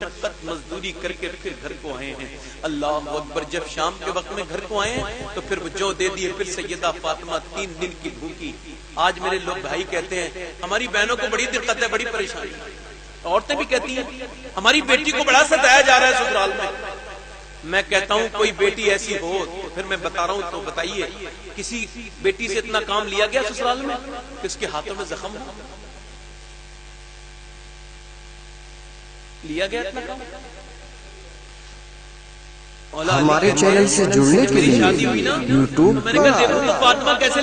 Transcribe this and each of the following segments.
مشقت مزدوری کر کے پھر گھر کو آئے ہیں. اللہ اکبر. جب شام کے وقت میں گھر کو آئے ہیں تو پھر وہ جو دے دیے. پھر سیدہ فاطمہ 3 دن کی بھوکی. آج میرے لوگ بھائی کہتے ہیں ہماری بہنوں کو بڑی دقت ہے, بڑی پریشانی. عورتیں بھی کہتی ہیں ہماری بیٹی کو بڑا ستایا جا رہا ہے سسرال میں. میں کہتا ہوں کوئی بیٹی ایسی ہو تو پھر میں بتا رہا ہوں تو بتائیے, کسی بیٹی سے اتنا کام لیا گیا سسرال میں کہ اس کے ہاتھوں میں زخم ہو لیا گیا اتنا کام؟ ہمارے چینل سے جڑنے کے لیے یوٹیوب پر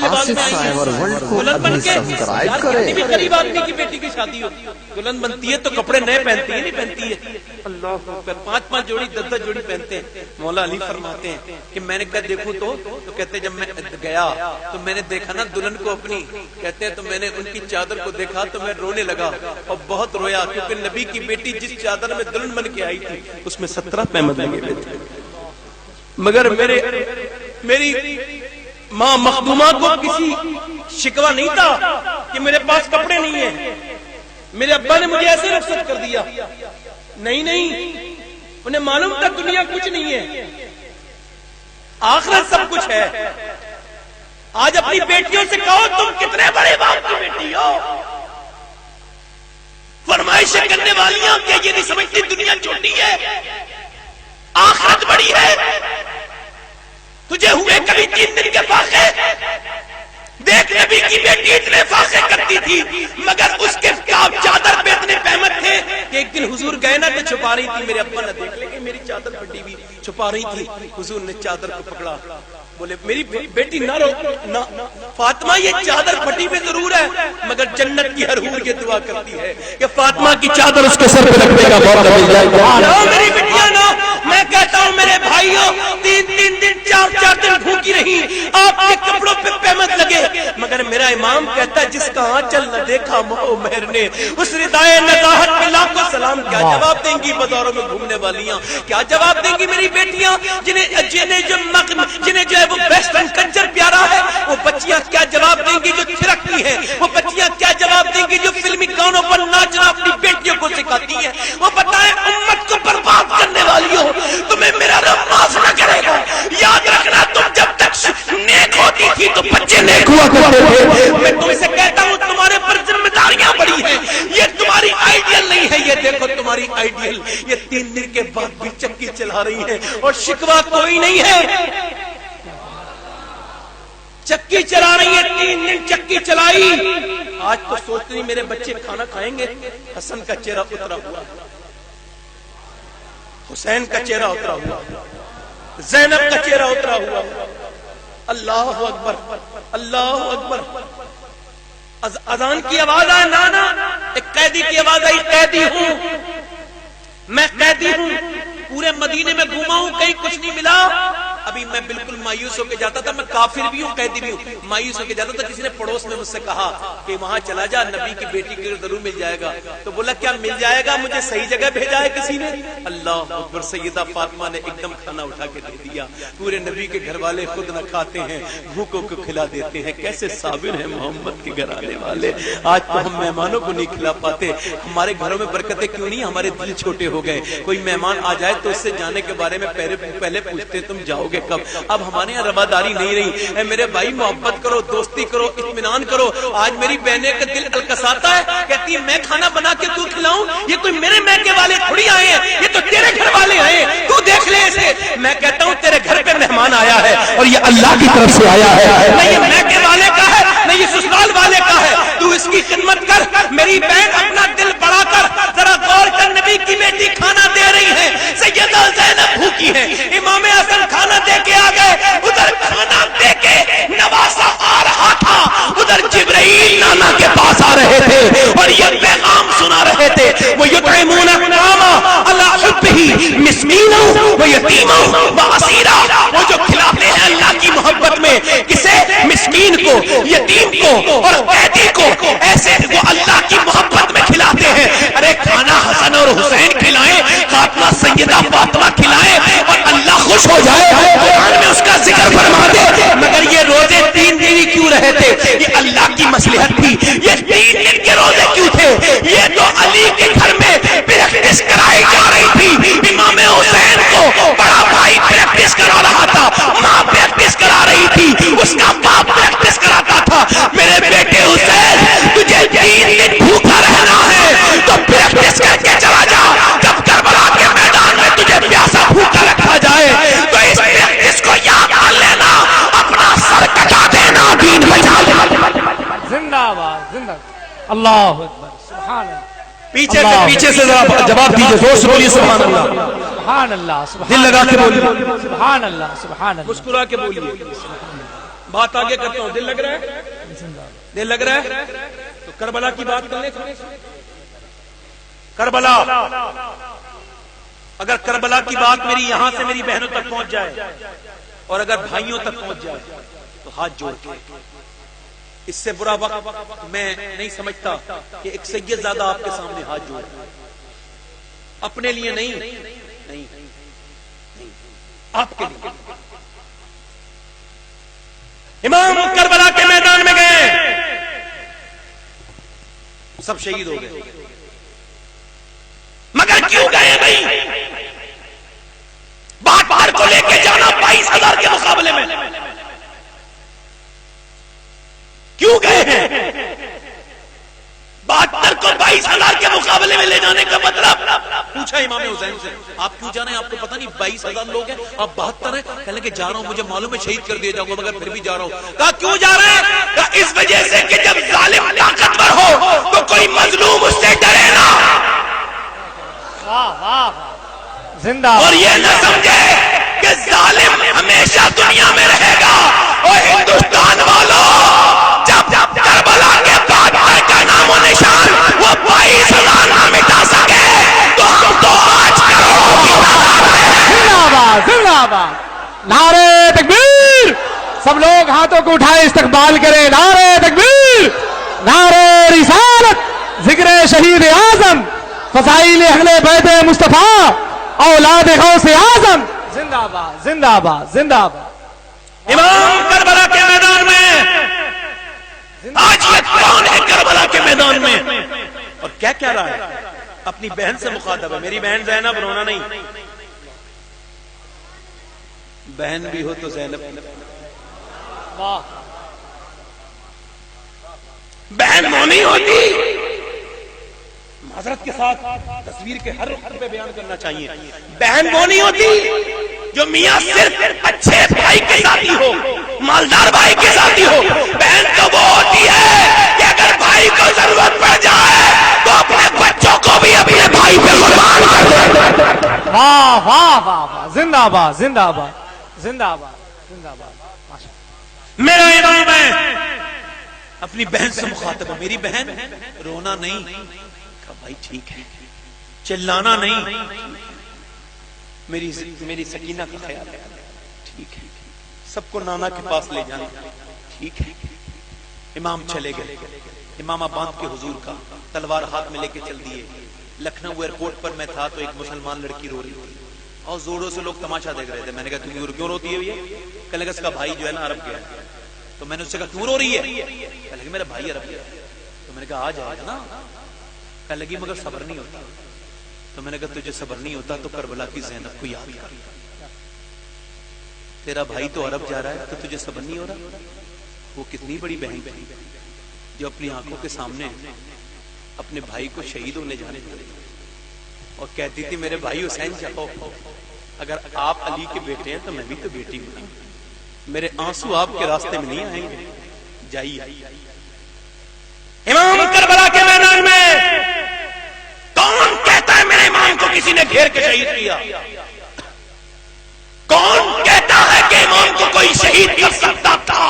آصف سائبر ورلڈ کو ابھی سبسکرائب کریں. غریب آدمی کی بیٹی کی شادی ہوتی ہے, دلہن بنتی ہے تو کپڑے نئے پہنتی ہے, نہیں پہنتی ہے. اللہ اکبر. 5 جوڑی 10 جوڑی پہنتے ہیں. مولا علی فرماتے ہیں کہ میں نے کہا دیکھوں تو کہتے جب میں گیا تو میں نے دیکھا نا دلہن کو اپنی, کہتے ہیں تو میں نے ان کی چادر کو دیکھا تو میں رونے لگا اور بہت رویا, کیونکہ نبی کی بیٹی جس چادر میں دلہن بن کے آئی تھی اس میں 17 پیمد لگے ہوئے تھے. مگر میری ماں مخدومہ کو کسی شکوہ نہیں تھا کہ میرے پاس کپڑے نہیں ہیں. میرے ابا نے مجھے ایسے رخصت کر دیا. نہیں, انہیں معلوم تھا دنیا کچھ نہیں ہے, آخرت سب کچھ ہے. آج اپنی بیٹیوں سے کہو تم کتنے بڑے باپ کی بیٹی ہو. فرمائشیں کرنے والیاں کہ یہ نہیں سمجھتی دنیا چھوٹی ہے, آخرت بڑی ہے. تجھے ہوئے کبھی 3 دن کے فاقے؟ دیکھ نبی کی بیٹی اتنے فاقے کرتی تھی مگر اس کے چادر پہ اتنے فہمت تھے کہ ایک دن حضور گئے نا تو چھپا رہی تھی. میرے ابا نہ دیکھ لے کہ میری چادر پھٹی ہوئی, چھپا رہی تھی. حضور نے چادر کو پکڑا, بولے میری بیٹی نہ رو فاطمہ, یہ چادر پھٹی ہوئی ضرور ہے مگر جنت کی ہر حور یہ دعا کرتی ہے کہ فاطمہ کی چادر اس کے سر پہ رکھنے کا موقع مل جائے. میری بیٹیاں نا, میں کہتا ہوں میرے بھائیوں 3 دن 4 دن بھوکی رہی, آپ کے کپڑوں پہ پیمند لگے. مگر میرا امام کہتا ہے جس کا آنچل نہ دیکھا موہ مہر نے, اس ردائے نزاہت پہ لاکھوں سلام. کیا جواب دیں گی بازاروں میں گھومنے والیاں؟ کیا جواب دیں گی میری بیٹیاں جنہیں جو ہے وہ ویسٹرن کلچر پیارا ہے؟ وہ بچیاں کیا جواب دیں گی جو تھرکتی ہیں؟ وہ بچیاں کیا جواب دیں گی جو فلمی گانوں پر ناچنا اپنی بیٹیوں کو سکھاتی ہیں؟ وہ بتائیں امت کو برباد کرنے والی ہو, تمہیں میرا رب معاف نہ کرے گا. یاد رکھنا تم جب تک نیک ہوتی تھی تو بچے نیک ہوا کرتے تھے. میں تم سے کہتا ہوں تمہارے پر ذمہ داریاں بڑی ہیں, یہ تمہاری آئیڈیل نہیں ہے. یہ دیکھو تمہاری آئیڈیل یہ 3 دن کے بعد بھی چکی چلا رہی ہے اور شکوہ کوئی نہیں ہے. چکی چلا رہی ہے, 3 دن چکی چلائی. آج تو سوچتے نہیں میرے بچے کھانا کھائیں گے. حسن کا چہرہ اترا ہوا, حسین کا چہرہ اترا ہوا, زینب کا چہرہ اترا ہوا. اللہ اکبر, اللہ اکبر. اذان کی آواز آئے نانا, ایک قیدی کی آواز آئی, قیدی ہوں میں, قیدی ہوں. پورے مدینے میں گھوما ہوں, کہیں کچھ نہیں ملا. ابھی میں بالکل مایوس ہو کے جاتا تھا, میں کافر بھی ہوں قیدی بھی ہوں, مایوس ہو کے جاتا تھا. کسی نے پڑوس میں مجھ سے کہا کہ وہاں چلا جا, نبی کی بیٹی کے ضرور مل جائے گا. تو بولا کیا مل جائے گا, مجھے صحیح جگہ بھیجا ہے کسی نے. اللہ اکبر. سیدہ فاطمہ نے ایک دم کھانا اٹھا کے دے دیا. پورے نبی کے گھر والے خود نہ کھاتے ہیں, بھوکوں کو کھلا دیتے ہیں. کیسے صابر ہیں محمد کے گھر آنے والے. آج تو ہم مہمانوں کو نہیں کھلا پاتے. ہمارے گھروں میں برکتیں کیوں نہیں, ہمارے دل چھوٹے ہو گئے. کوئی مہمان آ جائے تو اس سے جانے کے بارے میں پہلے پوچھتے تم جاؤ گے کب. اب ہمارے یہاں رواداری نہیں رہی. اے میرے بھائی محبت کرو, دوستی کرو, اطمینان کرو. آج میری بہنیں کا دل الکساتا ہے, کہتی ہے میں کھانا بنا کے تو کھلاؤں, یہ کوئی میرے میکے والے تھوڑی آئے ہیں, یہ تو تیرے گھر والے آئے ہیں, تو دیکھ لے اسے. میں کہتا ہوں تیرے گھر پہ مہمان آیا ہے اور یہ اللہ کی طرف سے آیا ہے, نہ یہ میکے والے کا ہے نہ یہ سسرال والے کا ہے. تو اس کی خدمت کر میری بہن, اپنا دل بڑا کر, ذرا غور کر. نبی کی بیٹی کھانا دے رہی ہے, سیدہ زینب بھوکی ہے, امام حسن کھانا دے کے آ گئے. ادھر کھانا دے کے نواسا آ رہا تھا, ادھر جبرائیل نانا کے پاس آ رہے تھے اور یہ پیغام سنا رہے تھے. وہ یطعمون الطعام علی حبہ مسکینا و یتیما و اسیرا. وہ جو کھلاتے ہیں اللہ کی محبت میں, کسے؟ مسکین کو, یتیم کو اور قیدی کو. ایسے وہ اللہ کی محبت میں کھلاتے ہیں. ارے کھانا حسن اور حسین کھلائیں, فاطمہ سیدہ فاطمہ کھلائیں اور اللہ خوش ہو جائے, قرآن میں اس کا ذکر فرما دے. مگر یہ روزے 3 دن ہی کیوں رہے تھے؟ یہ اللہ کی مصلحت تھی. یہ 3 دن کے روزے کیوں تھے؟ یہ تو علی کے گھر میں پریکٹس کرائی جا رہی تھی. اللہ اکبر سبحان اللہ پیچھے سے ذرا جواب دیجیے، زور سے بولیے سبحان اللہ، سبحان اللہ سبحان دل لگا کے بولیے، سبحان اللہ سبحان اللہ مسکرا کے بولیے. بات آگے کرتا ہوں. دل لگ رہا ہے؟ دل لگ رہا ہے تو کربلا کی بات کر لیں. کربلا، اگر کربلا کی بات میری یہاں سے میری بہنوں تک پہنچ جائے اور اگر بھائیوں تک پہنچ جائے تو ہاتھ جوڑ کے، اس سے برا وقت میں نہیں سمجھتا کہ ایک سید زادہ آپ کے سامنے ہاتھ جوڑ، اپنے لیے نہیں، آپ کے لیے. امام کربلا کے میدان میں گئے، سب شہید ہو گئے، مگر کیوں گئے بھائی؟ بات کو لے کے جانا 22,000 کے مقابلے میں کیوں گئے ہیں؟ بات کو 22,000 کے مقابلے میں لے جانے کا مطلب پوچھا امام حسین سے، آپ کیوں جا رہے ہیں؟ آپ کو پتہ نہیں 22,000 لوگ ہیں، آپ 72 ہیں. کہنے کہ جا رہا ہوں، مجھے معلوم ہے شہید کر دیا جاؤں گا مگر پھر بھی جا رہا ہوں. کہا کیوں جا رہے ہیں؟ کہا اس وجہ سے کہ جب ظالم طاقتور ہو تو کوئی مظلوم اس سے ڈرے نا، زندہ اور یہ نہ سمجھے کہ ظالم ہمیشہ دنیا میں رہے گا. اور ہندوستان والوں، جب کربلا کے بعد کا نام و نشان وہ 22,000 نہ مٹا سکے تو ہم تو آج کروڑوں کی تعداد میں. زندہ باد زندہ باد، نعرے تکبیر، سب لوگ ہاتھوں کو اٹھائے استقبال کریں. نعرے تکبیر، نعرے رسالت، ذکر شہید اعظم، فضائل اہل بیت مصطفیٰ، اولاد غوث اعظم. زندہ باد زندہ باد زندہ باد. امام کربلا کے میدان میں آج یہ کون ہے کربلا کے میدان میں اور کیا کہہ رہا ہے؟ اپنی بہن سے مخاطب ہے. میری بہن زینب، رونا نہیں. بہن بھی ہو تو زینب، بہن مونی ہوتی. معذرت کے ساتھ تصویر کے ہر حرف پہ بیان کرنا چاہیے. بہن وہ نہیں ہوتی جو میاں صرف اچھے بھائی کے ساتھی ہو، مالدار بھائی کے ساتھی ہو. بہن تو وہ ہوتی ہے کہ اگر بھائی کو ضرورت پڑ جائے تو اپنے بچوں کو بھی اپنے بھائی پہ قربان کر دے. واہ واہ واہ، زندہ باد زندہ باد زندہ باد زندہ باد. میرا امام ہے، اپنی بہن سے مخاطب ہے. میری بہن، رونا نہیں. بھائی ٹھیک ہے، چلانا نہیں. میری سکینہ کا خیال ہے، ٹھیک ہے. سب کو نانا کے پاس لے جانا، ٹھیک ہے. امام چلے گئے. امامہ باندھ کے حضور کا تلوار ہاتھ میں لے کے چل دیے. لکھنؤ ایئرپورٹ پر میں تھا تو ایک مسلمان لڑکی رو رہی تھی اور زوروں سے لوگ تماشا دیکھ رہے تھے. میں نے کہا کیوں روتی ہے یہ؟ کہنے لگا اس کا بھائی جو ہے نا عرب گیا. تو میں نے اس سے کہا کیوں رو رہی ہے؟ کہنے لگا میرا بھائی عرب گیا. تو میں نے کہا آ جائے گا نا. کہنے لگی مگر صبر نہیں ہوتا. تو میں نے کہا تجھے صبر نہیں ہوتا تو کربلا کی زینب کو یاد کر. تیرا بھائی تو عرب جا رہا ہے تو تجھے صبر نہیں ہو رہا. وہ کتنی بڑی بہن تھی جو اپنی آنکھوں کے سامنے اپنے بھائی کو شہید ہونے جانے دے اور کہتی تھی میرے بھائی حسین جاؤ، اگر آپ علی کے بیٹے ہیں تو میں بھی تو بیٹی ہوں. میرے آنسو آپ کے راستے میں نہیں آئیں گے، جائیے. امام کربلا کے میدان میں کون کہتا ہے میرے امام کو کسی نے گھیر کے شہید کیا؟ کون کہتا ہے کہ امام کو کوئی شہید کر سکتا تھا؟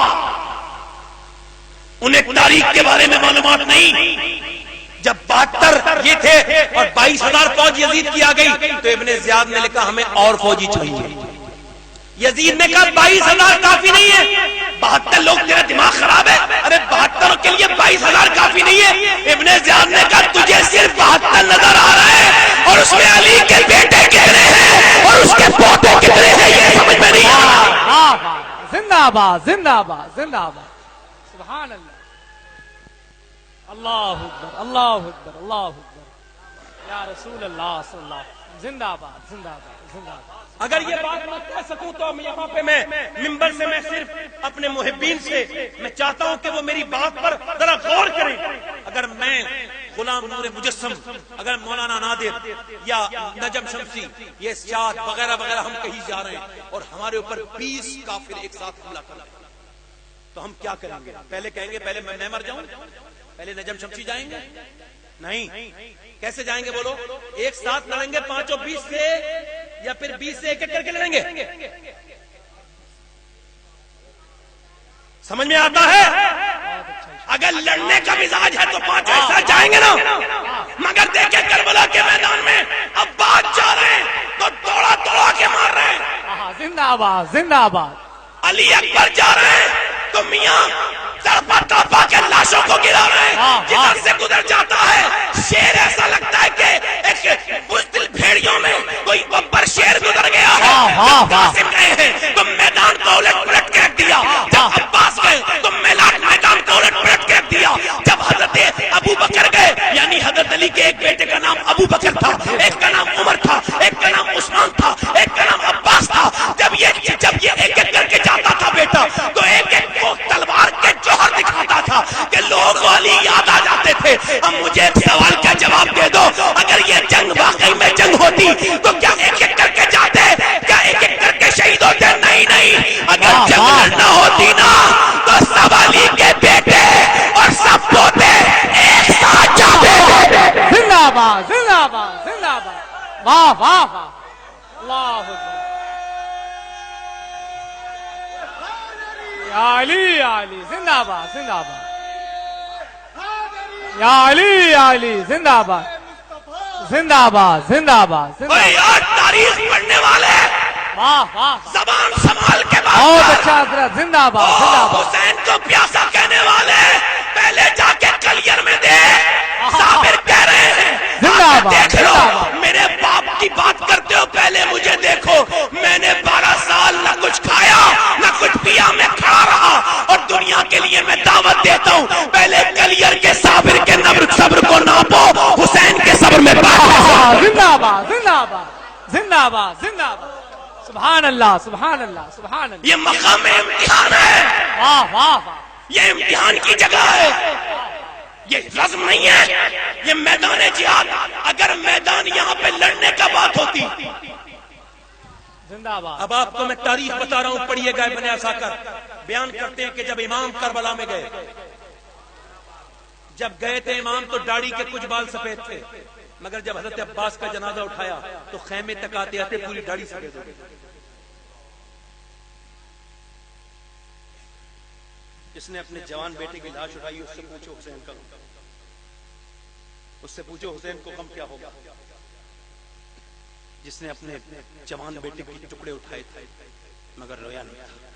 انہیں تاریخ کے بارے میں معلومات نہیں. جب 72 یہ تھے اور 22,000 فوج یزید کی آ گئی تو ابن زیاد نے لکھا ہمیں اور فوجی چاہیے. یزید نے کہا 22,000 کافی نہیں ہے. 72 لوگ، تیرا دماغ خراب ہے؟ ارے 72 کے لیے 22,000 کافی نہیں ہے. ابن زیاد نے کہا تجھے صرف 72 نظر آ رہا ہے اور اس میں علی کے بیٹے کتنے ہیں اور اس کے پوتے کتنے ہیں یہ سمجھ میں نہیں آ رہا. زندہ باد زندہ باد زندہ باد. سبحان اللہ، اللہ اکبر اللہ اکبر اللہ اکبر یا رسول اللہ صلی اللہ علیہ وسلم. زندہ باد زندہ باد زندہ باد. اگر یہ بات نہ کہہ سکوں تو یہاں پہ میں منبر سے میں صرف اپنے محبین سے میں چاہتا ہوں کہ وہ میری بات پر ذرا غور کریں. اگر میں غلام نور مجسم، اگر مولانا نادر یا نجم شمسی، یہ سیاد وغیرہ وغیرہ ہم کہیں جا رہے ہیں اور ہمارے اوپر 20 کافر ایک ساتھ حملہ کر رہے ہیں تو ہم کیا کریں گے؟ پہلے کہیں گے پہلے میں مر جاؤں، پہلے نجم شمشی جائیں گے؟ نہیں. کیسے جائیں گے بولو؟ ایک ساتھ لڑیں گے 5 اور 20 سے، یا پھر 20 سے ایک ایک کر کے لڑیں گے؟ سمجھ میں آتا ہے؟ اگر لڑنے کا مزاج ہے تو 5 ایک ساتھ جائیں گے نا. مگر دیکھیں کربلا کے میدان میں عباس جا رہے ہیں تو دوڑا دوڑا کے مار رہے ہیں. زندہ آباد زندہ آباد. علی اکبر جا رہے ہیں تو میاں تڑپا تڑپا کے لاشوں کو گرا رہے ہیں. جدھر سے گزر جاتا ہے شیر ایسا لگتا ہے کہ ایک بزدل بھیڑیوں میں کوئی ببر شیر گزر گیا ہے. جب قاسم گئے ہیں تو میدان کو الٹ پلٹ کے رکھ دیا. جب عباس گئے تو میدان کو الٹ پلٹ کے رکھ دیا. جب حضرت ابو بکر گئے، یعنی حضرت علی کے ایک بیٹے کا نام ابو بکر تھا، ایک کا نام عمر تھا، ایک کا نام عثمان تھا، ایک کا نام عباس تھا. جب یہ ایک ایک کر کے جاتا تھا بیٹا تو ایک ایک کو تلوار کے جوہر دکھاتا تھا کہ لوگ والی یاد آ جاتے تھے. اب مجھے ایک سوال کا جواب دے دو، اگر یہ جنگ واقعی میں جنگ ہوتی تو کیا ایک ایک کر کے جاتے؟ کیا ایک ایک کر کے شہید ہوتے؟ نہیں. اگر جنگ لڑنا ہوتی نا تو سب علی کے بیٹے اور سب پوتے ایک ساتھ جاتے. زندہ آباد زندہ آباد زندہ آباد. واہ واہ واہ. اللہ اکبر. یا علی یا علی زندہ آباد زندہ آباد. یا علی یا علی زندہ آباد زندہ آباد زندہ آباد. یار تاریخ پڑھنے والے واہ واہ. زبان سنبھال کے بات بہت کر. اچھا حضرت. زندہ آباد زندہ آباد. حسین کو پیاسا کہنے والے پہلے جا کے کلیر میں دے. صابر کہہ رہے ہیں زندہ آباد دیکھ لو. زندہ آباد. میرے باپ کی بات کرتے ہو، پہلے مجھے دیکھو. میں نے 12 سال نہ کچھ کھایا نہ کچھ پیا، میں کھڑا رہا اور دنیا کے لیے میں دعوت دیتا ہوں. پہلے کلیر کے صابر کے صبر کو ناپو، حسین کے صبر میں بات. زندہ آباد زندہ آباد زندہ آباد زندہ آباد. سبحان اللہ سبحان اللہ سبحان اللہ. یہ مقام امتحان ہے، واہ واہ واہ. یہ امتحان کی جگہ ہے، یہ رزم نہیں ہے، یہ میدان جہاد. اگر میدان یہاں پہ لڑنے کا بات ہوتی. زندہ آباد. اب آپ کو میں تاریخ بتا رہا ہوں، پڑھیے گا ابن عساکر بیان کرتے ہیں کہ جب امام کربلا میں گئے، جب گئے تھے امام تو داڑھی کے کچھ بال سفید تھے، مگر جب حضرت عباس کا جنازہ اٹھایا تو خیمے تک آتے آتے پوری داڑھی سفید ہو گئی. جس نے اپنے جوان بیٹے کی لاش اٹھائی اس سے پوچھو حسین کا، اس سے پوچھو حسین کو غم کیا ہوگا. جس نے اپنے جوان بیٹے کے ٹکڑے اٹھائے تھے مگر رویا نہیں تھا.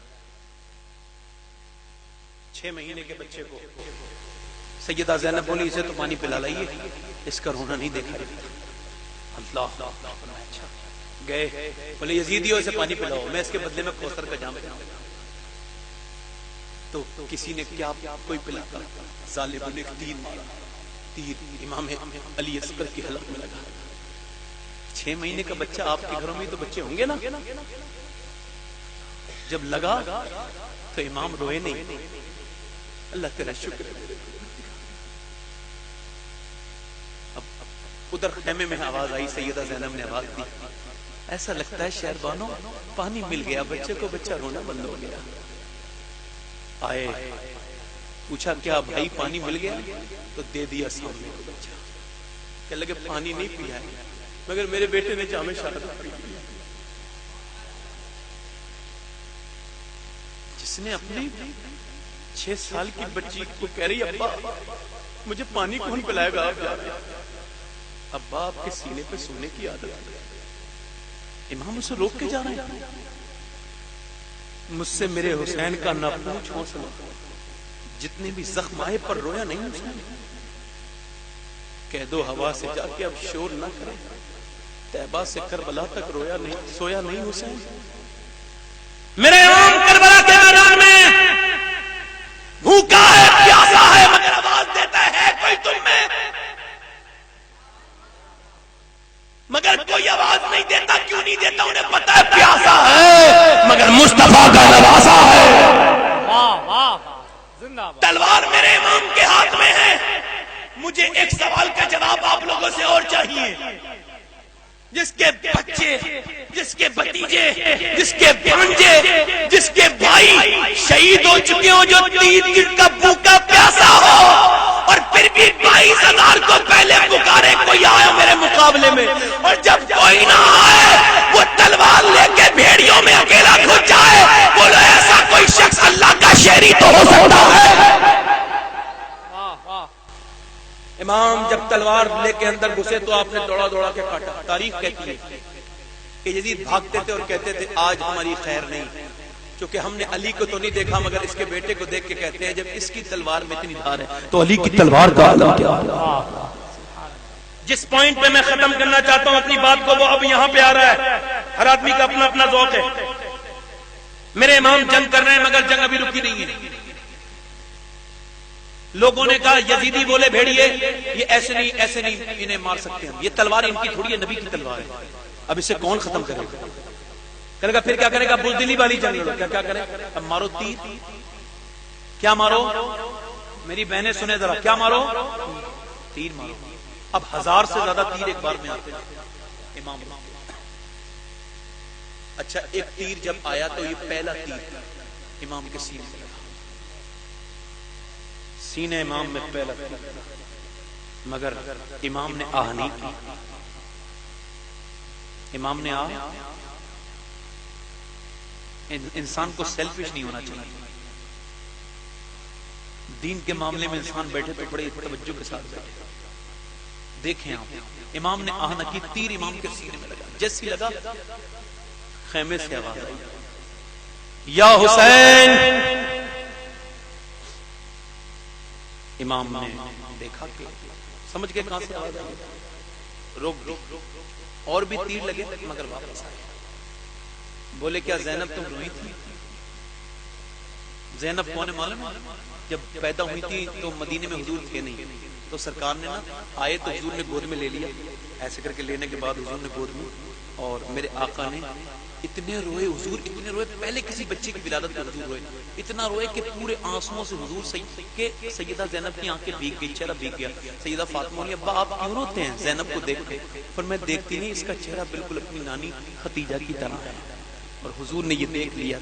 6 مہینے کے بچے کو سیدہ زینب بولی اسے تو پانی پلا لائیے، اس کا رونا نہیں دیکھا. اللہ گئے بولے یزیدیوں اسے پانی پلاؤ، میں اس کے بدلے میں کوثر کا جام پلاؤں. تو کسی نے کیا کوئی پلاتا، ظالم نے تیر مارا، تیر امام علی اصغر کی حلق میں لگا. 6 مہینے کا بچہ، آپ کے گھروں میں تو بچے ہوں گے نا. جب لگا تو امام روئے نہیں. اللہ تیرا شکر ہے. ادھر خیمے میں آواز آئی، سیدہ زینب نے آواز دی، ایسا لگتا ہے شہربانو پانی مل گیا بچے کو، بچہ رونا بند ہو گیا. آئے پوچھا کیا بھائی پانی مل گیا؟ تو دے دیا سامنے کو بچہ. کہ لگے پانی نہیں پیا ہے مگر میرے بیٹے نے جام شہادت پی لیا. جس نے اپنی 6 سال کی بچی کو کہہ رہی ابا مجھے پانی کون پلائے گا؟ ابا آپ کے سینے پہ سونے کی عادت ہے. امام اسے روک کے جا رہے ہیں. مجھ سے میرے حسین کا نہ پوچھ حوصلہ، جتنے بھی زخم آئے پر رویا نہیں حسین. کہہ دو ہوا سے جا کے اب شور نہ کرے، طیبہ سے کربلا تک رویا نہیں، سویا نہیں حسین. میرے امام کربلا کے میدان میں بھوکا ہے، پیاسا ہے، مگر آواز دیتا ہے کوئی تم میں، مگر کوئی آواز نہیں دیتا. کیوں نہیں دیتا؟ انہیں پتا ہے پیاسا ہے مگر مصطفیٰ کا نواسا ہے. تلوار میرے امام کے ہاتھ میں ہے. مجھے ایک سوال کا جواب آپ لوگوں سے اور چاہیے. جس کے بچے، جس کے بھتیجے، جس کے بھانجے، جس کے بھائی شہید ہو چکے ہو، جو 3 دن کا بھوکا پیاسا ہو اور پھر بھی 22,000 کو پہلے پکارے کوئی آیا میرے مقابلے میں، اور جب کوئی نہ آئے وہ تلوار لے کے بھیڑیوں میں اکیلا گھس جائے، بولو ایسا کوئی شخص اللہ کا شہری تو ہو سکتا ہے؟ امام جب تلوار لے کے اندر گھسے تو آپ نے دوڑا دوڑا کے کاٹا. تاریخ کہتی ہے کہ یزید بھاگتے تھے اور کہتے تھے آج ہماری خیر نہیں، کیونکہ ہم نے علی کو تو نہیں دیکھا مگر اس کے بیٹے کو دیکھ کے کہتے ہیں جب اس کی تلوار میں اتنی دھار ہے تو علی کی تلوار کا عالم کیا. جس پوائنٹ پہ میں ختم کرنا چاہتا ہوں اپنی بات کو وہ اب یہاں پہ آ رہا ہے. ہر آدمی کا اپنا اپنا ذوق ہے. میرے امام جنگ کر رہے ہیں مگر جنگ ابھی رکی نہیں ہے. لوگوں نے کہا یزیدی بولے بھیڑیے یہ ایسے نہیں انہیں مار سکتے ہم، یہ تلوار ان کی تھوڑی ہے، نبی کی تلوار ہے، اب اسے کون ختم کرے گا؟ کرے گا پھر کیا کرے گا؟ بزدلی والی جنگ لڑو. کیا کرے؟ اب مارو تیر. کیا مارو؟ میری بہنیں سنیں ذرا، کیا مارو؟ تیر مارو. اب 1000 سے زیادہ تیر ایک بار میں آتے ہیں امام. اچھا ایک تیر جب آیا تو یہ پہلا تیر امام کے سینے میں لگا، سینے امام میں پہلا تیر، مگر امام نے آہ نہیں کی. امام نے آہ، انسان کو سیلفش نہیں ہونا چاہیے. دین کے معاملے میں انسان بیٹھے تو بڑے توجہ کے ساتھ بیٹھے. دیکھیں آپ، امام نے آہ نہ کی، تیر امام کے سینے میں لگا. جیسی لگا خیمے سے آواز آئی یا حسین. امام نے دیکھا کہ سمجھ کے کہاں سے آواز آئی، روک دو. اور بھی تیر لگے مگر واپس آئے. بولے کیا زینب تم روئی تھی؟ زینب کون ہے معلوم ہے؟ جب پیدا ہوئی تھی تو مدینے میں حضور تھے نہیں، تو سرکار نے نا آئے تو حضور نے گود میں لے لیا. ایسے کر کے لینے کے بعد حضور نے گود میں، اور میرے آقا نے اتنے روئے، حضور اتنے روئے، پہلے کسی بچے کی ولادت پر حضور روئے، اتنا روئے کہ پورے آنسوؤں سے حضور سیدہ زینب کی آنکھیں بھیگ گئی، چہرہ بھیگ گیا. سیدہ فاطمہ نے ابا آپ کیوں روتے ہیں زینب کو دیکھ کے؟ پر میں دیکھتی نہیں، اس کا چہرہ بالکل اپنی نانی خدیجہ کی طرح ہے. اور حضور نے یہ دیکھ لیا،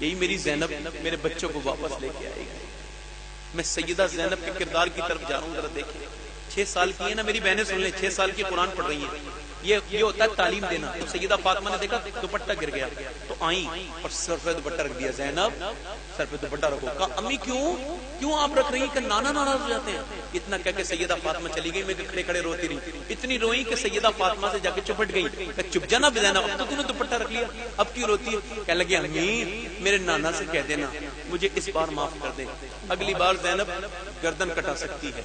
یہی میری زینب میرے بچوں کو واپس لے کے آئے گی. میں سیدہ زینب کے کردار کی طرف جا رہا ہوں، ذرا دیکھیں. 6 سال کی ہے نا، میری بہنیں سن لیں، 6 سال کی قرآن پڑھ رہی ہیں. یہ ہوتا ہے تعلیم دینا. تو سیدہ فاطمہ نے دیکھا دوپٹہ گر گیا تو آئیں اور سر پہ دوپٹہ رکھ دیا. زینب سر پہ دوپٹہ رکھو. کہا امی کیوں آپ رکھ رہی ہیں؟ کہ نانا ناراض ہو جاتے ہیں. اتنا کہہ کے سیدہ فاطمہ چلی گئی. میں کھڑے کھڑے روتی رہی، اتنی روئی کہ سیدہ فاطمہ سے جا کے چپٹ گئی. کہ چپ جانا زینب، اب تو تم نے دوپٹہ رکھ لیا، اب کیوں روتی ہے؟ کہنے لگی امی میرے نانا سے کہہ دینا مجھے اس بار معاف کر دے، اگلی بار زینب گردن کٹا سکتی ہے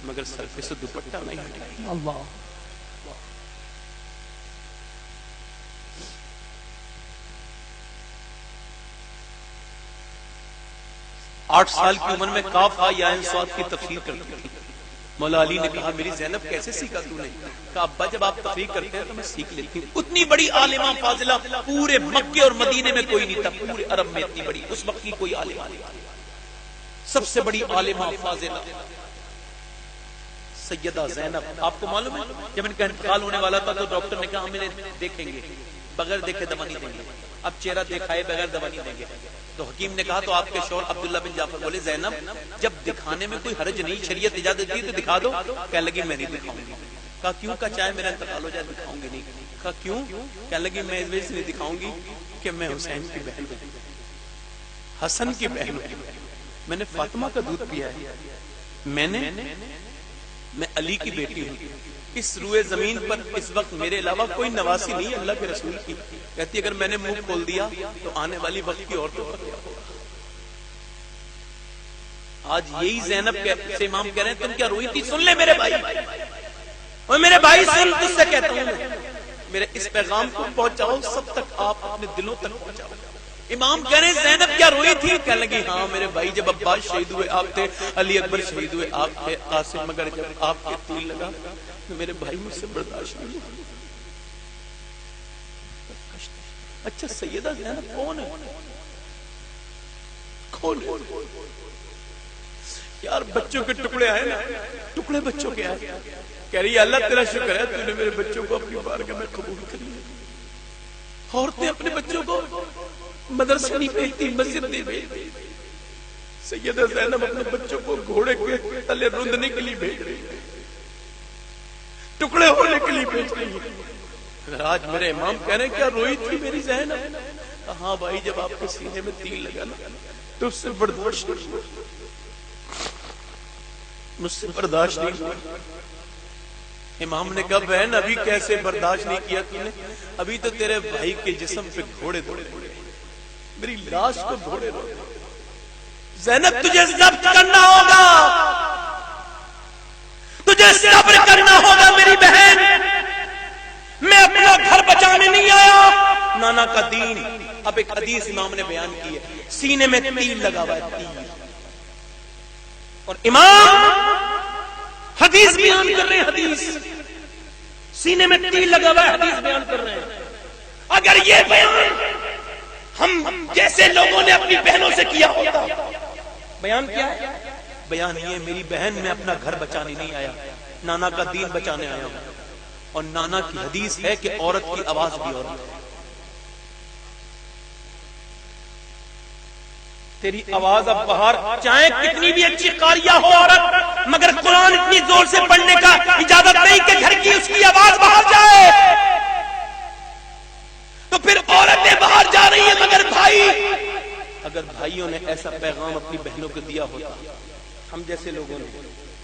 مگر سر پہ سے دوپٹہ نہیں ہٹے گی. اللہ 8 سال کی عمر میں کاف ہا یا عین صاد کی تفسیر کرتی تھی. مولا علی نے کہا میری زینب کیسے سیکھا تو نے؟ کہا ابا جب آپ تفسیر کرتے ہیں تو میں سیکھ لیتی ہوں. اتنی بڑی عالمہ فاضلہ پورے مکے اور مدینے میں کوئی نہیں تھا، پورے عرب میں اتنی بڑی اس وقت کی کوئی عالمہ نہیں تھی. سب سے بڑی عالمہ فاضلہ سیدہ زینب. آپ کو معلوم ہے جب ان کا انتقال ہونے والا تھا تو ڈاکٹر نے کہا ہم انہیں دیکھیں گے، بغیر دیکھے دوا نہیں دیں گے. اب چہرہ دکھائے بغیر دوا نہیں دیں گے. تو حکیم نے کہا تو آپ کے شوہر عبداللہ بن جعفر بولے زینب جب دکھانے میں کوئی حرج نہیں، شریعت اجازت دیتی ہے تو دکھا دو. کہنے لگی میں نہیں دکھاؤں گی. کہا کیوں؟ کہا چاہے میرا انتقال ہو جائے دکھاؤں گی نہیں. کہا کیوں؟ کہنے لگی میں اس وجہ سے نہیں دکھاؤں گی کہ میں حسین کی بہن ہوں، حسن کی بہن ہوں، میں نے فاطمہ کا دودھ پیا ہے، میں علی کی بیٹی ہوں. اس روئے زمین پر اس وقت میرے علاوہ کوئی نواسی نہیں اللہ کے رسول کی. کہتی اگر میں نے منہ کھول دیا تو آنے والی وقت کی عورتوں پر کیا ہوگا. آج یہی زینب سے امام کہہ رہے ہیں تم کیا روئی تھی؟ سن لے میرے بھائی، اور میرے بھائی سن، تجھ سے کہتا ہوں میرے اس پیغام کو پہنچاؤ، سب تک آپ اپنے دلوں تک پہنچاؤ. امام کہہ رہے ہیں زینب کیا روئی تھی؟ کہنے لگی ہاں میرے بھائی جب عباس شہید ہوئے آپ تھے، علی اکبر شہید ہوئے آپ تھے، قاسم، مگر جب آپ کے تیر لگا تو میرے بھائی مجھ سے برداشت نہیں ہوا. اچھا سیدہ زینب کون ہے؟ کون ہے یار؟ بچوں کے ٹکڑے آئے نا، ٹکڑے بچوں کے آئے. کہہ رہی ہے اللہ تیرا شکر ہے تو نے میرے بچوں کو اپنی بارگاہ میں قبول کر لیا. عورتیں اپنے بچوں کو مدرسہ نہیں بھیجتی، مسجد نہیں بھیجتی. سیدہ زینب اپنے بچوں کو گھوڑے کے تلے رندنے کے لیے بھیج رہی ہے، ٹکڑے ہونے کے لیے بھیج رہی ہے۔ اگر آج میرے امام کہہ رہے ہیں کیا روئی تھی میری زینب؟ ہاں بھائی، جب آپ کے سینے میں تیر لگا نا تو اس سے برداشت نہیں ہوا، مجھ سے برداشت نہیں ہوا۔ امام نے کہا بہن ابھی کیسے برداشت نہیں کیا تم نے؟ ابھی تو تیرے بھائی کے جسم پہ گھوڑے دوڑے، میری لاش کو گھوڑے دوڑے۔ زینب تجھے ضبط کرنا ہوگا، تجھے صبر کرنا ہوگا میری بہن، میں اپنا گھر بچانے نہیں آیا۔ نانا کا دین، اب ایک حدیث امام نے بیان کی ہے، سینے میں تیر لگا ہوا ہے، تیر، اور امام حدیث بیان کر رہے ہیں، حدیث سینے میں تیر لگا ہوا ہے، حدیث بیان کر رہے ہیں۔ اگر یہ بیان ہم جیسے لوگوں نے اپنی بہنوں سے کیا ہوتا، بیان کیا ہے، بیان یہ میری بہن میں اپنا گھر بچانے نہیں آیا، نانا کا دین بچانے آیا ہوں، اور نانا کی حدیث ہے کہ عورت کی آواز بھی عورت ہے۔ تیری آواز اب باہر، چاہے کتنی بھی اچھی قاریہ ہو عورت، مگر قرآن اتنی زور سے پڑھنے کا اجازت نہیں کہ گھر کی اس کی آواز باہر جائے۔ تو پھر عورتیں باہر جا رہی ہیں، مگر بھائی، اگر بھائیوں نے ایسا پیغام اپنی بہنوں کو دیا ہوتا، ہم جیسے لوگوں نے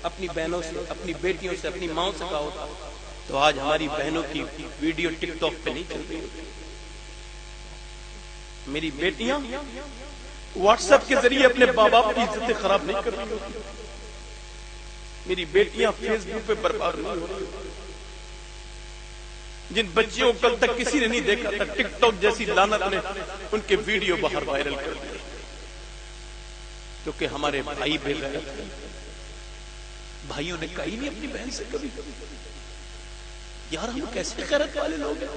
اپنی بہنوں سے، اپنی بیٹیوں سے، اپنی ماں سے کہا ہوتا، تو آج ہماری بہنوں کی ویڈیو ٹک ٹاک پہ نہیں چل رہی ہوتی۔ میری بیٹیاں واٹس ایپ کے ذریعے اپنے باپ کی عزتیں خراب نہیں کر رہی ہوتی، میری بیٹیاں فیس بک پہ برباد نہیں ہو رہی ہوتی۔ جن بچیوں کو کل تک کسی نے نہیں دیکھا تھا، ٹک ٹاک جیسی لعنت نے ان کے ویڈیو باہر وائرل کر دیے، کیونکہ ہمارے بھائی بے غیرت ہیں۔ بھائیوں نے کہی نہیں اپنی بہن سے کبھی، یار ہم کیسے غیرت والے لوگ ہیں۔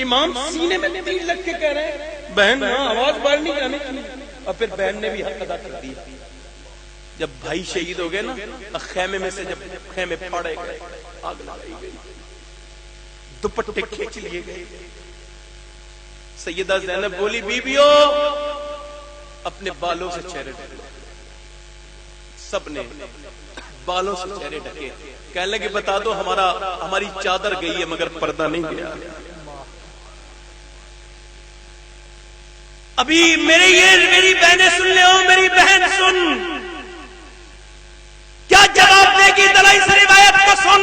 امام سینے میں تیر لگ کے کہہ رہے ہیں بہن ہاں آواز باہر نہیں جانے کی، اور پھر بہن نے بھی حق ادا کر دیا۔ جب بھائی شہید ہو گئے نا، خیمے میں سے جب خیمے پھاڑے گئے، آگ لگائی گئی، دوپٹے کھینچ لیے گئے، سیدہ زینب بولی بیویو اپنے بالوں سے چہرے ڈھکے، سب نے بالوں سے چہرے ڈھکے، کہنے لگے بتا دو ہماری چادر گئی ہے مگر پردہ نہیں گیا۔ ابھی میری بہنیں سن لے ہو، میری بہن سن، کیا جواب دے گی دلائی سے روایت کو سن۔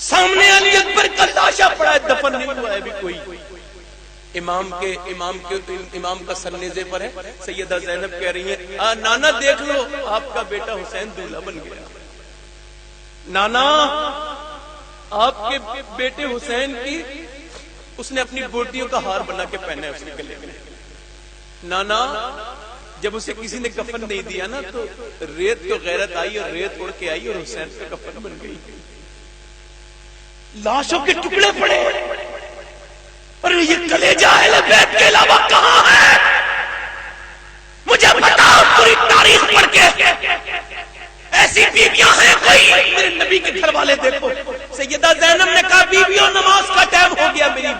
سامنے علی اکبر کا لاشا پڑا ہے، دفن نہیں ہوا ہے ابھی کوئی، امام کا سر نیزے پر ہے۔ سیدہ زینب کہہ رہی ہے نانا دیکھ لو آپ کا بیٹا حسین دولہا بن گیا، نانا آپ کے بیٹے حسین کی اس نے اپنی بوٹیوں کا ہار بنا کے پہنا ہے اس کے گلے میں۔ نانا جب اسے کسی نے کفن نہیں دیا نا تو ریت تو غیرت آئی اور ریت اڑ کے آئی اور حسین کا کفن بن گئی، لاشوں کے ٹکڑے پڑے، اور یہ کلیجہ اہل بیت کے علاوہ کہاں ہے؟ مجھے بتاؤ پوری تاریخ پڑھ کے، ایسی بیویاں ہیں کوئی؟ میرے نبی کے گھر والے دیکھو، سیدہ زینب نے کہا بیویوں نماز کا ٹائم ہو گیا، میری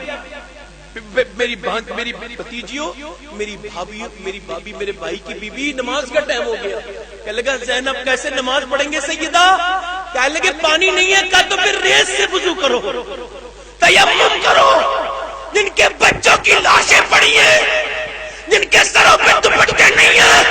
بھتیجیوں، میری بھابھی، میری بھابھی، میرے بھائی کی بیوی، نماز کا ٹائم ہو گیا۔ کہنے لگا زینب کیسے نماز پڑھیں گے سیدہ؟ کہنے لگے پانی نہیں ہے، کہا تو پھر ریت سے وضو کرو، تیمم کرو۔ جن کے بچوں کی لاشیں پڑی ہیں، جن کے سروں پہ دوپٹے نہیں ہیں،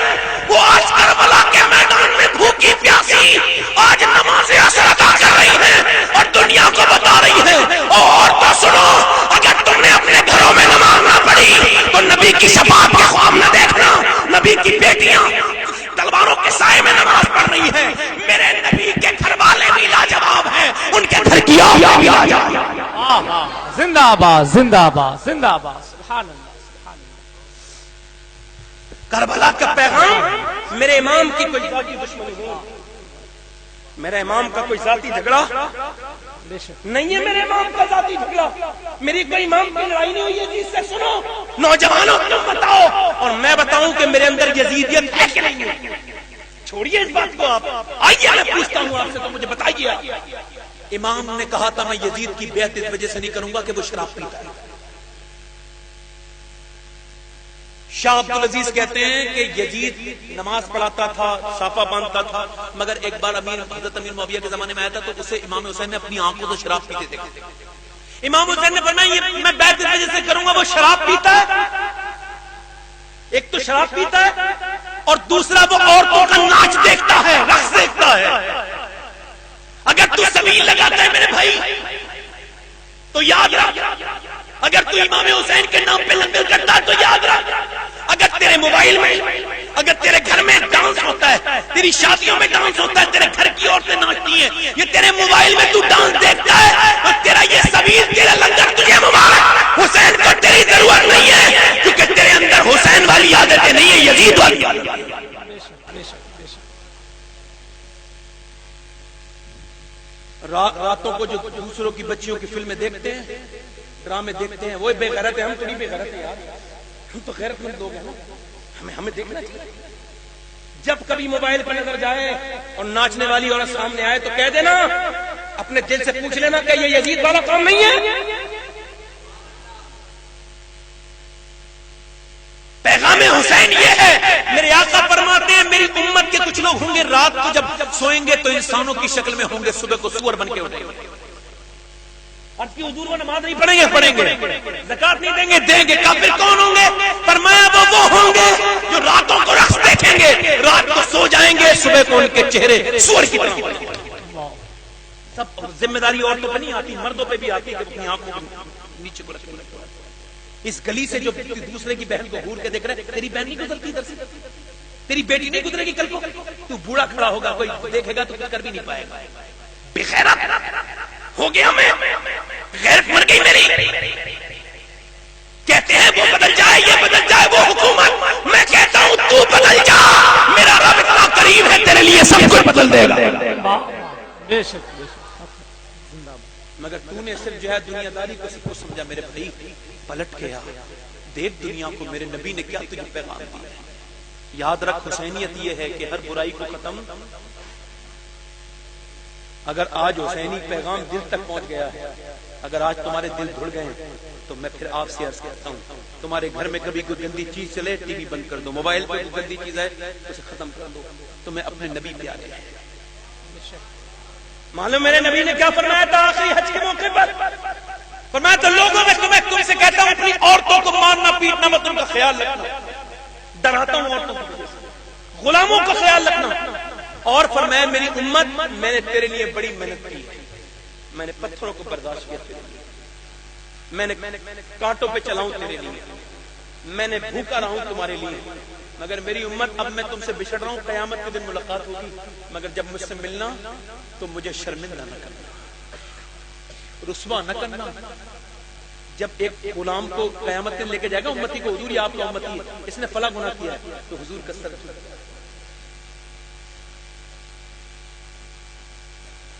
وہ آج کربلا کے میدان میں بھوکی پیاسی آج نماز عصر ادا کر رہی ہیں اور دنیا کو بتا رہی ہیں اور تو سنو، اگر تم نے اپنے گھروں میں نماز نہ پڑھی تو نبی کی شفاعت کے خواب نہ دیکھنا۔ نبی کی بیٹیاں تلواروں کے سائے میں نماز پڑھ رہی ہیں، میرے نبی کے گھر والے بھی لاجواب ہیں، ان کے گھر کی زندہ آباد، زندہ آباد، زندہ آباد، سبحان اللہ۔ کربلا کا پیغام، میرے امام کی کوئی ذاتی دشمنی نہیں، میرے امام کا کوئی ذاتی جھگڑا نہیں ہے، میرے امام کا ذاتی جھگڑا، میری کوئی امام کی لڑائی نہیں ہوئی ہے جس سے سنو نوجوانوں تم بتاؤ اور میں بتاؤں کہ میرے اندر یزیدیت ہے کہ نہیں ہے۔ چھوڑیے اس بات کو، آپ آئیے میں پوچھتا ہوں آپ سے تو مجھے بتائیے۔ امام نے کہا تھا میں یزید کی بیعت اس وجہ سے نہیں کروں گا کہ وہ شراب پیتا ہے، شاہ عبدالعزیز کہتے ہیں کہ یزید نماز پڑھاتا تھا، صافہ باندھتا تھا، مگر ایک بار حضرت امیر معاویہ کے زمانے میں آیا تھا تو اسے امام حسین نے اپنی آنکھوں سے شراب پیتے دیکھا۔ امام حسین نے فرمایا یہ میں بیعت اس وجہ سے کروں گا، وہ شراب پیتا ہے، ایک تو شراب پیتا ہے اور دوسرا وہ عورتوں کا ناچ دیکھتا ہے، رقص دیکھتا ہے۔ اگر تو سبیل لگاتا ہے میرے بھائی تو یاد رکھ، اگر تو امام حسین کے نام پہ لنگر کرتا ہے تو یاد رکھ، اگر تیرے موبائل میں، اگر تیرے گھر میں ڈانس ہوتا ہے، تیری شادیوں میں ڈانس ہوتا ہے، تیرے گھر کی عورتیں ناچتی ہیں، یہ تیرے موبائل میں تو ڈانس دیکھتا ہے، تو تیرا یہ سبیل، تیرا لنگر تجھے مبارک۔ حسین کو تیری ضرورت نہیں ہے کیونکہ تیرے اندر حسین والی عادتیں نہیں ہیں، یزید والی عادتیں۔ راتوں کو جو دوسروں کی بچیوں کی فلمیں دیکھتے ہیں، ڈرامے دیکھتے ہیں، وہ بے غیرت ہے، ہم تو نہیں بے غیرت ہیں یار، ہم تو غیرت مند لوگ ہیں، ہمیں دیکھنا چاہیے۔ جب کبھی موبائل پر نظر جائے اور ناچنے والی عورت سامنے آئے تو کہہ دینا، اپنے دل سے پوچھ لینا کہ یہ یزید والا کام نہیں ہے۔ پیغام حسین یہ ہے، میرے آقا فرماتے ہیں میری امت کے کچھ لوگ ہوں گے رات کو جب سوئیں گے تو انسانوں کی شکل میں ہوں گے، صبح کو سور بن کے اٹھیں گے۔ عرض کی حضور وہ نماز نہیں پڑھیں گے، زکات نہیں دیں گے، دیں گے۔ کافر کون ہوں گے؟ فرمایا وہ ہوں گے جو راتوں کو رقص دیکھیں گے، رات کو سو جائیں گے، صبح کو ان کے چہرے سور کی طرح بن جائیں گے۔ سب ذمہ داری عورتوں پہ نہیں آتی، مردوں پہ بھی آتی کہ اپنی آنکھوں کو نیچے کو رکھیں۔ اس گلی سے جو دوسرے کی بہن کو گھور کے دیکھ رہے، تیری بہن نہیں گزرتی ادھر سے، تیری بیٹی نہیں گزرے گی کل کو، تو بوڑھا کھڑا ہوگا، کوئی دیکھے گا تو کچھ کر بھی نہیں پائے گا۔ بے غیرت ہو گیا میں، غیرت مر گئی میری۔ کہتے ہیں وہ بدل جائے، یہ بدل جائے، وہ حکومت، میں کہتا ہوں تو بدل جا، میرا رب اتنا قریب ہے تیرے لیے سب کچھ بدل دے گا۔ مگر تو نے صرف جو ہے دنیا داری کو سمجھا میرے بھائی، پلٹ گیا، دیکھ دنیا کو، میرے نبی نے کیا تجھے پیغام دیا۔ یاد رکھ حسینیت یہ ہے کہ ہر برائی کو ختم، اگر آج حسینی پیغام دل تک پہنچ گیا ہے، اگر آج تمہارے دل دھڑ گئے ہیں تو میں پھر آپ سے عرض کرتا ہوں، تمہارے گھر میں کبھی کوئی گندی چیز چلے، ٹی وی بند کر دو، موبائل پہ کوئی گندی چیز ہے اسے ختم کر دو، تمہیں اپنے نبی پیارے ہیں۔ معلوم میرے نبی نے کیا فرمایا تھا آخری حج کے موقع پر؟ فرمایا تو لوگوں میں تم سے کہتا ہوں اپنی عورتوں کو مارنا پیٹنا مت، ان کا خیال رکھنا، ڈراتا ہوں عورتوں کو، غلاموں کا خیال رکھنا۔ اور فرمایا میری امت، میں نے تیرے لیے بڑی محنت کی، میں نے پتھروں کو برداشت کیا تیرے لیے، میں نے کانٹوں پہ چلاؤں تیرے لیے، میں نے بھوکا رہا ہوں تمہارے لیے، مگر میری امت اب میں تم سے بچھڑ رہا ہوں، قیامت کے دن ملاقات ہوگی، مگر جب مجھ سے ملنا تو مجھے شرمندہ نہ کرنا، رسوا نہ کرنا۔ جب ایک غلام کو قیامت کے دن لے کے جائے گا امتی کو، حضور یہ آپ کا امتی ہے، اس نے فلاں گناہ کیا ہے، تو حضور کا سر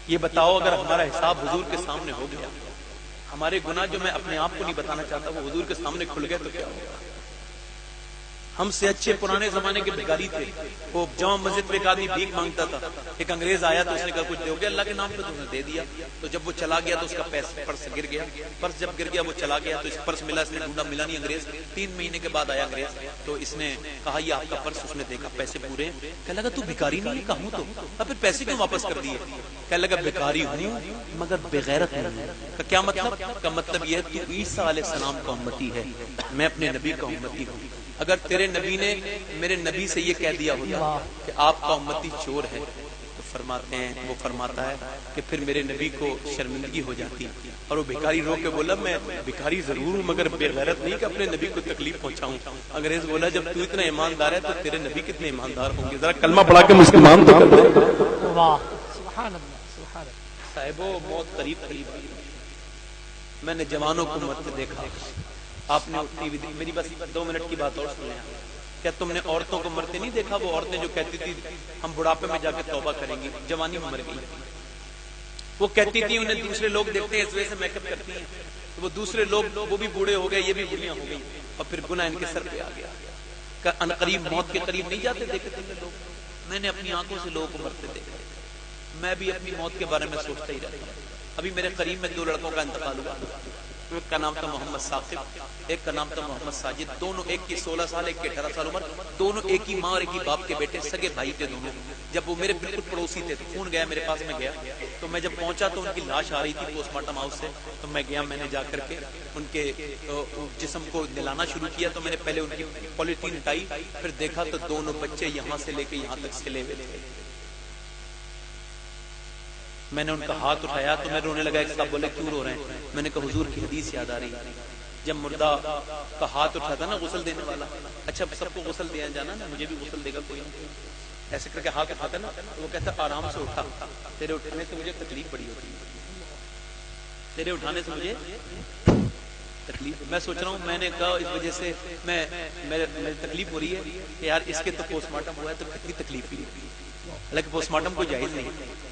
یہ بتاؤ، اگر ہمارا حساب حضور کے سامنے ہو گیا، ہمارے گناہ جو میں اپنے آپ کو نہیں بتانا چاہتا وہ حضور کے سامنے کھل گئے تو کیا ہوگا؟ ہم سے اچھے پرانے زمانے کے بھکاری تھے، وہ جامع مسجد پہ ایک آدمی بھیک مانگتا تھا، ایک انگریز آیا تو اس نے کہا کچھ دو گے اللہ کے نام پہ، تو اس نے دے دیا، تو جب وہ چلا گیا تو اس کا پرس گر گیا، پرس جب گر گیا وہ چلا گیا تو اس پرس ملا، اس نے ڈھونڈا ملا نہیں، انگریز 3 مہینے کے بعد آیا انگریز، تو اس نے کہا یہ آپ کا پرس، اس نے دیکھا پیسے پورے ہیں، کہنے لگا تو بھکاری نہیں ہے، کہوں تو اب پھر پیسے کیوں واپس کر دیے؟ کہنے لگا بھکاری ہوں مگر بغیرت نہیں۔ کا کیا مطلب؟ کا مطلب یہ ہے تو عیسیٰ علیہ السلام کا امتی ہے، میں اپنے نبی کا امتی ہوں۔ اگر تیرے نبی نے میرے نبی سے یہ کہہ دیا ہوتا کہ آپ کا امتی چور ہے، تو فرماتے ہیں، وہ فرماتا ہے کہ پھر میرے نبی کو شرمندگی ہو جاتی، اور وہ بھکاری رو کے بولا میں بھکاری ضرور ہوں مگر بے غیرت نہیں کہ اپنے نبی کو تکلیف پہنچاؤں۔ انگریز بولا جب تو اتنا ایماندار ہے تو تیرے نبی کتنے ایماندار ہوں گے، ذرا کلمہ پڑھا کے مسلمان تو کر دے۔ سبحان اللہ، سبحان اللہ۔ صاحبو موت قریب قریب آئی، میں نے جوانوں کو مرتے دیکھا، آپ نے ٹی وی، میری بس 2 منٹ کی بات اور سنیں، کیا تم نے عورتوں کو مرتے نہیں دیکھا؟ وہ عورتیں جو کہتی تھی ہم بڑھاپے میں جا کے توبہ کریں گی، جوانی میں مر گئی، وہ کہتی تھی انہیں دوسرے لوگ دیکھتے ہیں اس وجہ سے میک اپ کرتی ہیں، تو وہ دوسرے لوگ وہ بھی بوڑھے ہو گئے، یہ بھی بوڑھیاں ہو گئی، اور پھر گناہ ان کے سر پہ آ گیا۔ کہ ان قریب موت کے قریب نہیں جاتے دیکھے تم نے لوگ؟ میں نے اپنی آنکھوں سے لوگوں کو مرتے دیکھا، میں بھی اپنی موت کے بارے میں سوچتا ہی رہتا ہوں۔ ابھی میرے قریب میں 2 لڑکوں کا انتقال ہوا، ایک کا نام تھا محمد ثاقب، ایک کا نام تھا محمد ساجد، دونوں ایک کی 16 سال ایک کی 18 سال عمر، دونوں ایک ہی ماں اور ایک ہی باپ کے بیٹے، سگے بھائی تھے دونوں۔ جب وہ میرے بالکل پڑوسی تھے تو فون گیا میرے پاس، میں گیا تو میں جب پہنچا تو ان کی لاش آ رہی تھی پوسٹ مارٹم ہاؤس سے، تو میں گیا، میں نے جا کر کے ان کے جسم کو نلانا شروع کیا۔ تو میں نے پہلے ان کی پولیتھین ہٹائی، پھر دیکھا تو دونوں بچے یہاں سے لے کے یہاں تک سلے ہوئے تھے۔ میں نے ان کا ہاتھ اٹھایا تو میں رونے لگا۔ ایک صاحب بولے کیوں رو رہے ہیں؟ میں نے کہا حضور کی حدیث یاد آ رہی ہے، جب مردہ کا ہاتھ اٹھاتا نا غسل دینے والا، اچھا سب کو غسل دیا جانا نا، مجھے بھی غسل دے گا کوئی، ایسے کر کے ہاتھ اٹھاتا نا، وہ کہتا آرام سے اٹھا، تیرے اٹھانے سے مجھے تکلیف بڑی ہوتی ہے، تیرے اٹھانے سے مجھے تکلیف۔ میں سوچ رہا ہوں، میں نے کہا اس وجہ سے میری تکلیف ہو رہی ہے کہ یار اس کے تو پوسٹ مارٹم ہوا ہے تو کتنی تکلیف ہوئی، حالانکہ پوسٹ مارٹم کو جائز نہیں،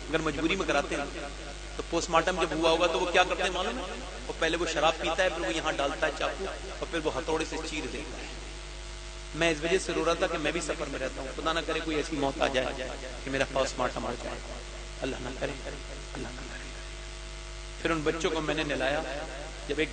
اگر مجبوری میں کراتے ہیں تو پوسٹ مارٹم جب ہوا ہوگا تو وہ کیا کرتے ہیں معلوم ہے؟ وہ پہلے وہ شراب پیتا ہے، پھر وہ یہاں ڈالتا ہے چاقو، اور پھر وہ ہتھوڑے سے چیر دیتا ہے۔ میں اس وجہ سے رو رہا تھا کہ میں بھی سفر میں رہتا ہوں، خدا نہ کرے کوئی ایسی موت آ جائے کہ میرا پوسٹ مارٹم آ جائے، اللہ نہ کرے، اللہ نہ کرے۔ پھر ان بچوں کو میں نے نلایا، جب ایک